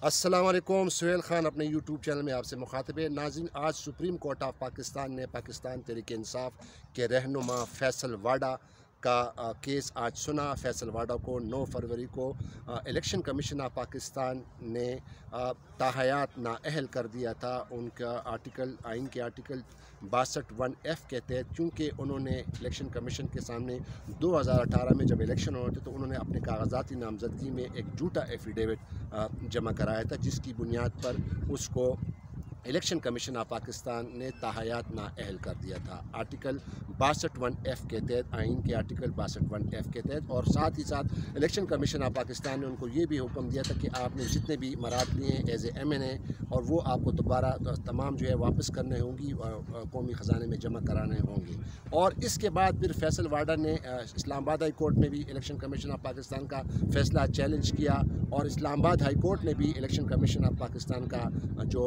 अस्सलाम वालेकुम। सुहेल ख़ान अपने यूट्यूब चैनल में आपसे मुखातिब है। नाज़रीन, आज सुप्रीम कोर्ट ऑफ पाकिस्तान ने पाकिस्तान तहरीक इंसाफ के रहनुमा फैसल वाडा का केस आज सुना। फैसल वाडा को 9 फरवरी को इलेक्शन कमीशन ऑफ पाकिस्तान ने ताहयात नाअहल कर दिया था। उनका आइन के आर्टिकल 62(1)F के तहत, क्योंकि उन्होंने इलेक्शन कमीशन के सामने 2018 में जब इलेक्शन हुए थे तो उन्होंने अपने कागजाती नामजदगी में एक झूठा एफिडेविट जमा कराया था, जिसकी बुनियाद पर उसको इलेक्शन कमीशन ऑफ पाकिस्तान ने ताहयात नाअहल कर दिया था आर्टिकल 62(1)F के तहत, आइन के आर्टिकल 62(1)F के तहत। और साथ ही साथ इलेक्शन कमीशन ऑफ पाकिस्तान ने उनको ये भी हुक्म दिया था कि आपने जितने भी मरात लिए हैं एज ए MNA, और वो आपको दोबारा तमाम जो है वापस करने होंगी, कौमी ख़जाने में जमा कराने होंगे। और इसके बाद फिर फैसल वाडा ने इस्लामाबाद हाई कोर्ट में भी इलेक्शन कमीशन ऑफ पाकिस्तान का फ़ैसला चैलेंज किया, और इस्लामाबाद हाई कोर्ट ने भी इलेक्शन कमीशन ऑफ पाकिस्तान का जो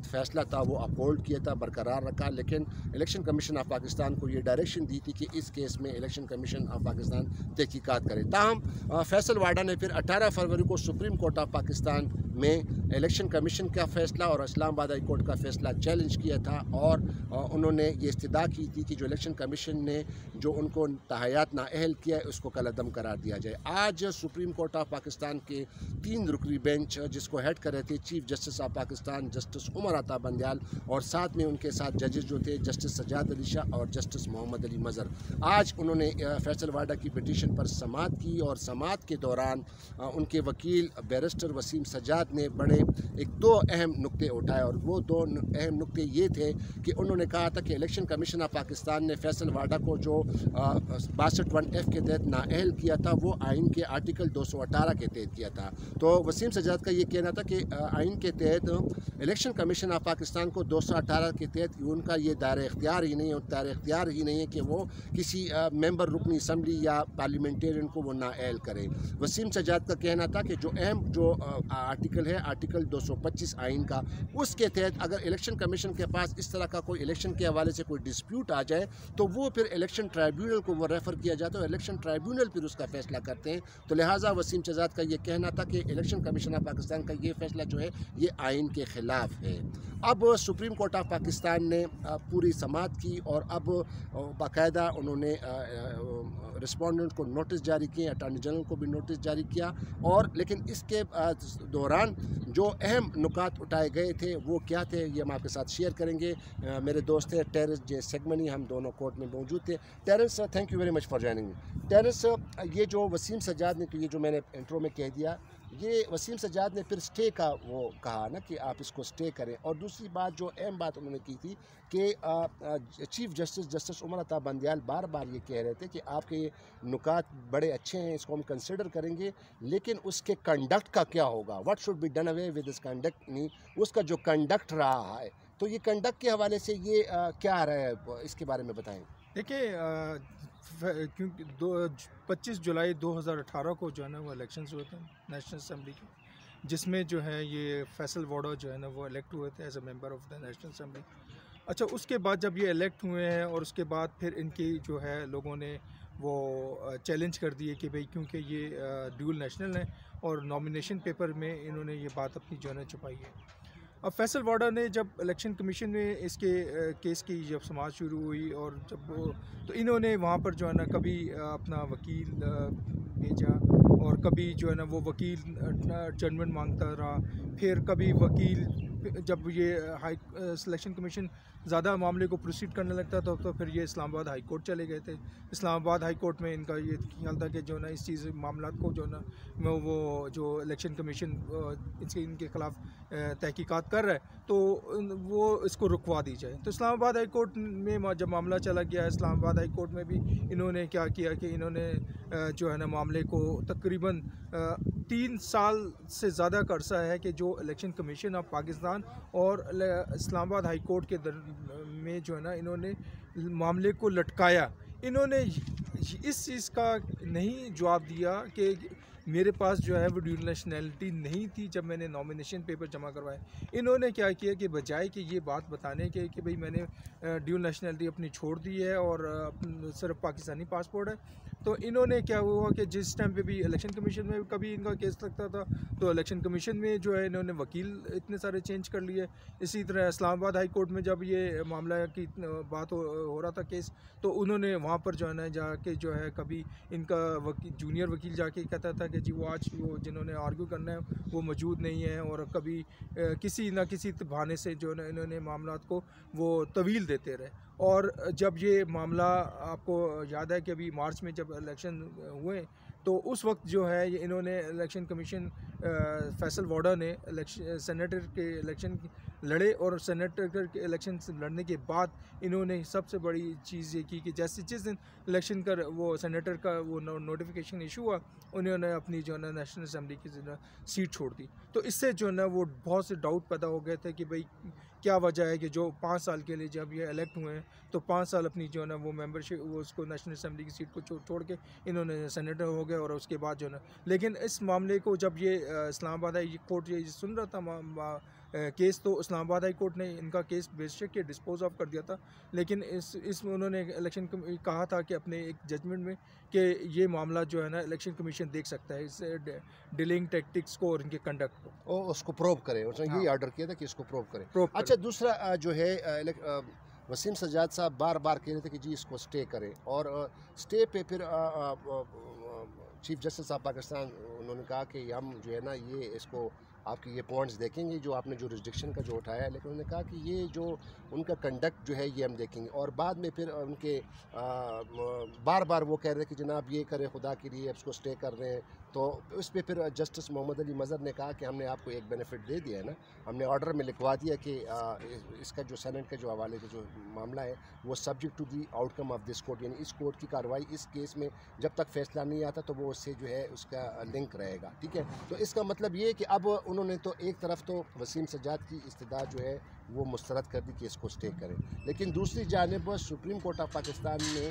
फ़ैसला था वो अपहोल्ड किया था, बरकरार रखा। लेकिन इलेक्शन कमीशन ऑफ पाकिस्तान को ये डायरेक्शन दी थी कि इस केस में इलेक्शन कमीशन ऑफ पाकिस्तान तहकीकात करे। ताहम फैसल वाडा ने फिर 18 फरवरी को सुप्रीम कोर्ट ऑफ पाकिस्तान में इलेक्शन कमीशन का फ़ैसला और इस्लामाबाद हाई कोर्ट का फ़ैसला चैलेंज किया था, और उन्होंने ये इस्तदा की थी कि जो इलेक्शन कमीशन ने जो उनको ताहयात नाअहल किया है उसको कलअदम करार दिया जाए। आज सुप्रीम कोर्ट ऑफ पाकिस्तान के 3 रुकनी बेंच, जिसको हेड कर रहे थे chief justice of Pakistan justice Umar Ata Bandial, और साथ में उनके साथ जजेस जो थे जस्टिस सज्जाद अली शाह और जस्टिस मोहम्मद अली मज़र, आज उन्होंने फैसल वाडा की पिटीशन पर समाअत की। और समाअत के दौरान उनके वकील बैरिस्टर वसीम सज्जाद ने दो अहम नुक्ते उठाए, और वो 2 अहम नुक्ते ये थे कि उन्होंने कहा था कि इलेक्शन कमीशन ऑफ पाकिस्तान ने फैसल वाडा को जो 62(1)F के तहत नाअहल किया था वो आइन के आर्टिकल 218 के तहत किया था। तो वसीम सज्जाद का ये कहना था कि आइन के तहत इलेक्शन कमीशन ऑफ पाकिस्तान को 218 के तहत उनका ये दायरा इख्तियार ही नहीं है कि वो किसी मेंबर रुकनी असम्बली या पार्लियामेंटेरियन को वो नाअहल करे। वसीम सज्जाद का कहना था कि जो अहम आर्टिकल है आर्टिकल 225 आइन का, उसके तहत अगर इलेक्शन कमीशन के पास इस तरह का कोई इलेक्शन के हवाले से कोई डिस्प्यूट आ जाए तो वो फिर इलेक्शन ट्राइब्यूनल को वो रेफ़र किया जाता है, और इलेक्शन ट्राइब्यूनल फिर उसका फ़ैसला करते हैं। तो लिहाजा वसीम सज्जाद का ये कहना था कि इलेक्शन कमीशन ऑफ पाकिस्तान का ये फ़ैसला जो है ये आइन के ख़िलाफ़ है। अब सुप्रीम कोर्ट ऑफ पाकिस्तान ने पूरी समाअत की, और अब बाकायदा उन्होंने रिस्पोंडेंट को नोटिस जारी किए, अटॉर्नी जनरल को भी नोटिस जारी किया। और लेकिन इसके दौरान जो अहम नुकात उठाए गए थे वो क्या थे, ये हम आपके साथ शेयर करेंगे। मेरे दोस्त हैं टेरेंस जे सेगमनी, हम दोनों कोर्ट में मौजूद थे। Terrence, thank you very much for joining me. Terrence, ये जो वसीम सज्जाद ने, ये जो मैंने इंट्रो में कह दिया, ये वसीम सज्जाद ने फिर स्टे का वो कहा ना कि आप इसको स्टे करें। और दूसरी बात, जो अहम बात उन्होंने की थी कि चीफ जस्टिस उमर अता बंदयाल बार बार ये कह रहे थे कि आपके ये नुकात बड़े अच्छे हैं, इसको हम कंसिडर करेंगे, लेकिन उसके कंडक्ट का क्या होगा, what should be done away with this conduct, नहीं उसका जो कंडक्ट रहा है, तो ये कंडक्ट के हवाले से ये क्या आ रहा है, इसके बारे में बताएँ। देखिए, क्योंकि 25 जुलाई 2018 को जो है ना वो इलेक्शंस हुए थे नेशनल असम्बली के, जिसमें जो है ये फैसल वाडा जो है ना वो इलेक्ट हुए थे as a member of the National Assembly. अच्छा, उसके बाद जब ये इलेक्ट हुए हैं और उसके बाद फिर इनकी जो है लोगों ने वो चैलेंज कर दिए कि भाई क्योंकि ये ड्यूल नेशनल है, और नॉमिनेशन पेपर में इन्होंने ये बात अपनी जो है ना छुपाई है। अब फैसल वाडा ने जब इलेक्शन कमीशन में इसके केस की जब समाअत शुरू हुई, और जब वो तो इन्होंने वहाँ पर जो है ना कभी अपना वकील भेजा, और कभी जो है ना वो वकील जजमेंट मांगता रहा, फिर कभी वकील, जब ये सिलेक्शन कमीशन ज़्यादा मामले को प्रोसीड करने लगता था तो फिर ये इस्लामाबाद हाई कोर्ट चले गए थे। इस्लामाबाद हाई कोर्ट में इनका ये ख्याल था कि जो ना इस चीज़ मामला को जो ना वो जो इलेक्शन कमीशन इनके ख़िलाफ़ तहकीकात कर रहा है तो वो इसको रुकवा दी जाए। तो इस्लामाबाद हाई कोर्ट में जब मामला चला गया, इस्लामाबाद हाई कोर्ट में भी इन्होंने क्या किया कि इन्होंने जो है ना मामले को तकरीबन 3 साल से ज़्यादा का अर्सा है कि जो इलेक्शन कमीशन ऑफ पाकिस्तान और इस्लामाबाद हाई कोर्ट के में जो है ना इन्होंने मामले को लटकाया। इन्होंने इस चीज़ का नहीं जवाब दिया कि मेरे पास जो है वो ड्यूल नेशनैलिटी नहीं थी जब मैंने नॉमिनेशन पेपर जमा करवाए। इन्होंने क्या किया कि बजाय कि ये बात बताने के कि भाई मैंने ड्यूल नेशनैलिटी अपनी छोड़ दी है और सिर्फ पाकिस्तानी पासपोर्ट है, तो इन्होंने क्या हुआ कि जिस टाइम पे भी इलेक्शन कमीशन में कभी इनका केस लगता था तो इलेक्शन कमीशन में जो है इन्होंने वकील इतने सारे चेंज कर लिए। इसी तरह इस्लामाबाद हाई कोर्ट में जब ये मामला की बात हो रहा था केस, तो उन्होंने वहाँ पर जो है ना जाके जो है कभी इनका जूनियर वकील जाके कहता था कि जी वो आज वो जिन्होंने आर्ग्यू करना है वो मौजूद नहीं है, और कभी किसी ना किसी बहाने से जो है इन्होंने मामला को वो तवील देते रहे। और जब ये मामला आपको याद है कि अभी मार्च में जब इलेक्शन हुए तो उस वक्त जो है ये इन्होंने इलेक्शन कमीशन फैसल वाडा ने इलेक्शन सेनेटर के इलेक्शन लड़े, और सेनेटर के इलेक्शन लड़ने के बाद इन्होंने सबसे बड़ी चीज़ ये की कि जैसे जिस दिन इलेक्शन का वो सेनेटर का वो नोटिफिकेशन इशू हुआ, उन्होंने अपनी जो है ना नेशनल असम्बली की सीट छोड़ दी। तो इससे जो है ना वो बहुत से डाउट पैदा हो गए थे कि भाई क्या वजह है कि जो 5 साल के लिए जब ये इलेक्ट हुए हैं तो 5 साल अपनी जो है ना वो मेंबरशिप वो उसको नेशनल असम्बली की सीट को छोड़ के इन्होंने सेनेटर हो गए, और उसके बाद जो है ना, लेकिन इस मामले को जब ये इस्लामाबाद हाई कोर्ट ये सुन रहा था केस, तो इस्लामाबाद हाई कोर्ट ने इनका केस बेशक के डिस्पोज ऑफ कर दिया था। लेकिन इसमें उन्होंने इलेक्शन कहा था कि अपने एक जजमेंट में कि ये मामला जो है ना इलेक्शन कमीशन देख सकता है, इस डिलेइंग टैक्टिक्स को और इनके कंडक्ट को, और उसको प्रूव करे। उसने यही हाँ, ऑर्डर किया था कि इसको प्रूव करे। प्रूव अच्छा, दूसरा जो है वसीम सज्जाद साहब बार बार कह रहे थे कि जी इसको स्टे करें, और स्टे पे फिर चीफ जस्टिस ऑफ पाकिस्तान उन्होंने कहा कि हम जो है ना ये इसको आपके ये पॉइंट्स देखेंगे जो आपने जुरिस्डिक्शन का जो उठाया है, लेकिन उन्होंने कहा कि ये जो उनका कंडक्ट जो है ये हम देखेंगे। और बाद में फिर उनके बार बार वो कह रहे कि जनाब ये करें खुदा के लिए, इसको स्टे कर रहे हैं। तो उस पर फिर जस्टिस मोहम्मद अली मज़हर ने कहा कि हमने आपको एक बेनिफिट दे दिया है ना, हमने ऑर्डर में लिखवा दिया कि इसका जो सेनेट का जो हवाले का जो मामला है वो subject to the outcome of this court, यानी इस कोर्ट की कार्रवाई इस केस में जब तक फैसला नहीं आता तो वो उससे जो है उसका लिंक रहेगा। ठीक है, तो इसका मतलब ये है कि अब उन्होंने तो एक तरफ तो वसीम सज्जाद की इस्तदा जो है वो मुस्तरद कर दी कि इसको स्टे करें, लेकिन दूसरी जानिब सुप्रीम कोर्ट ऑफ पाकिस्तान ने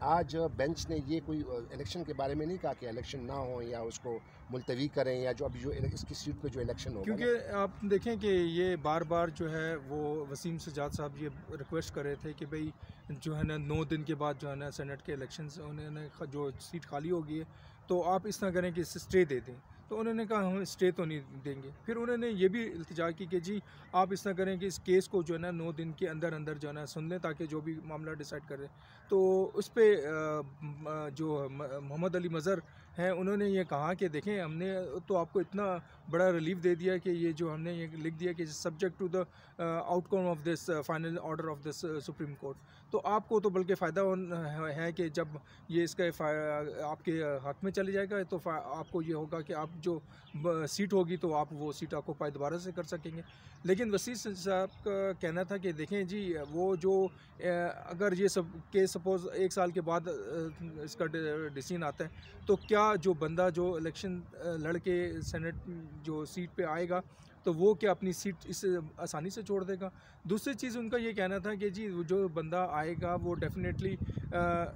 आज बेंच ने ये कोई इलेक्शन के बारे में नहीं कहा कि इलेक्शन ना हो या उसको मुलतवी करें, या जो अभी जो इसकी सीट पे जो इलेक्शन होगा। क्योंकि आप देखें कि ये बार बार जो है वो वसीम सज्जाद साहब ये रिक्वेस्ट कर रहे थे कि भाई जो है ना 9 दिन के बाद जो है ना सेनेट के इलेक्शन उन्होंने जो सीट खाली होगी है तो आप इस तरह करें कि इसे स्टे दे दें। तो उन्होंने कहा हम स्टे तो नहीं देंगे। फिर उन्होंने ये भी इल्तिजा की कि जी आप इस तरह करें कि इस केस को जो है ना 9 दिन के अंदर अंदर जो है ना सुन लें, ताकि जो भी मामला डिसाइड करें। तो उस पर जो मोहम्मद अली मज़हर हैं उन्होंने ये कहा कि देखें हमने तो आपको इतना बड़ा रिलीफ दे दिया कि ये जो हमने ये लिख दिया कि subject to the outcome of this final order of this Supreme Court. तो आपको तो बल्कि फ़ायदा है कि जब ये इसका आपके हक़ में चले जाएगा तो आपको ये होगा कि आप जो सीट होगी तो आप वो सीट ऑक्यूपाई दोबारा से कर सकेंगे। लेकिन वसीम साहब का कहना था कि देखें जी वो जो अगर ये सब केस सपोज़ 1 साल के बाद इसका डिसीजन आता है तो क्या जो बंदा जो इलेक्शन लड़ के सेनेट जो सीट पे आएगा तो वो क्या अपनी सीट इस आसानी से छोड़ देगा। दूसरी चीज़ उनका ये कहना था कि जी जो बंदा आएगा वो डेफिनेटली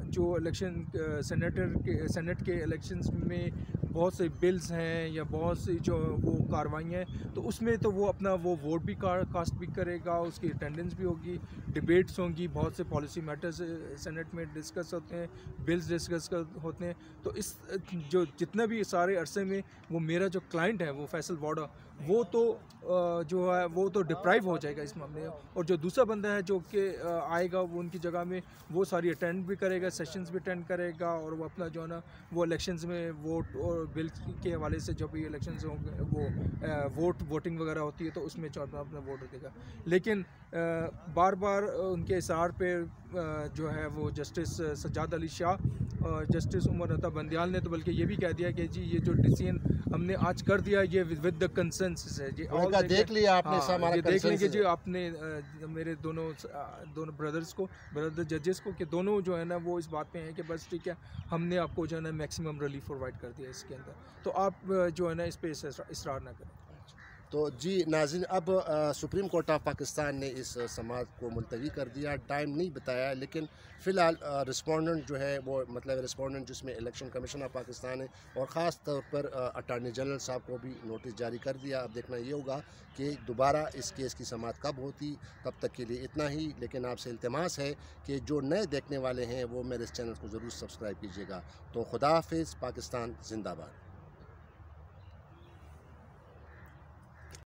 जो इलेक्शन सेनेट के इलेक्शंस में बहुत से बिल्स हैं या बहुत सी जो वो कार्रवाइयाँ हैं तो उसमें तो वो अपना वो वोट भी कास्ट भी करेगा, उसकी अटेंडेंस भी होगी, डिबेट्स होंगी, बहुत से पॉलिसी मैटर्स सेनेट में डिस्कस होते हैं, बिल्स डिस्कस होते हैं। तो इस जो जितना भी सारे अरसे में वो मेरा जो क्लाइंट है वो फैसल वाडा वो तो जो है वो तो डिप्राइव हो जाएगा इस मामले में, और जो दूसरा बंदा है जो कि आएगा वो उनकी जगह में वो सारी अटेंड भी करेगा, सेशंस भी अटेंड करेगा, और वो अपना जो है ना वो इलेक्शंस में वोट और बिल के हवाले से जब भी इलेक्शंस होंगे वो वोटिंग वगैरह होती है तो उसमें जो अपना वोट देगा। लेकिन बार बार उनके इशार पे जो है वो जस्टिस सज्जाद अली शाह और जस्टिस उमर अता बंदियाल ने तो बल्कि ये भी कह दिया कि जी ये जो डिसीजन हमने आज कर दिया ये विद द कंसेंसस है जी, देख लिया आपने, हाँ, ये देख लेंगे जी आपने मेरे दोनों ब्रदर जजेस को कि दोनों जो है ना वो इस बात पे हैं कि बस ठीक है हमने आपको जो है ना मैक्सिमम रिलीफ प्रोवाइड कर दिया इसके अंदर, तो आप जो है ना इस पे इसरार ना करें। तो जी नाज़रीन, अब सुप्रीम कोर्ट ऑफ पाकिस्तान ने इस समाअत को मुलतवी कर दिया। टाइम नहीं बताया, लेकिन फ़िलहाल रिस्पोंडेंट जो है वो मतलब रिस्पोंडेंट जिसमें इलेक्शन कमीशन ऑफ पाकिस्तान है और ख़ास तौर पर अटॉर्नी जनरल साहब को भी नोटिस जारी कर दिया। अब देखना ये होगा कि दोबारा इस केस की समाअत कब होती। तब तक के लिए इतना ही, लेकिन आपसे इल्तिमास है कि जो नए देखने वाले हैं वो मेरे इस चैनल को ज़रूर सब्सक्राइब कीजिएगा। तो खुदा हाफिज़, पाकिस्तान जिंदाबाद।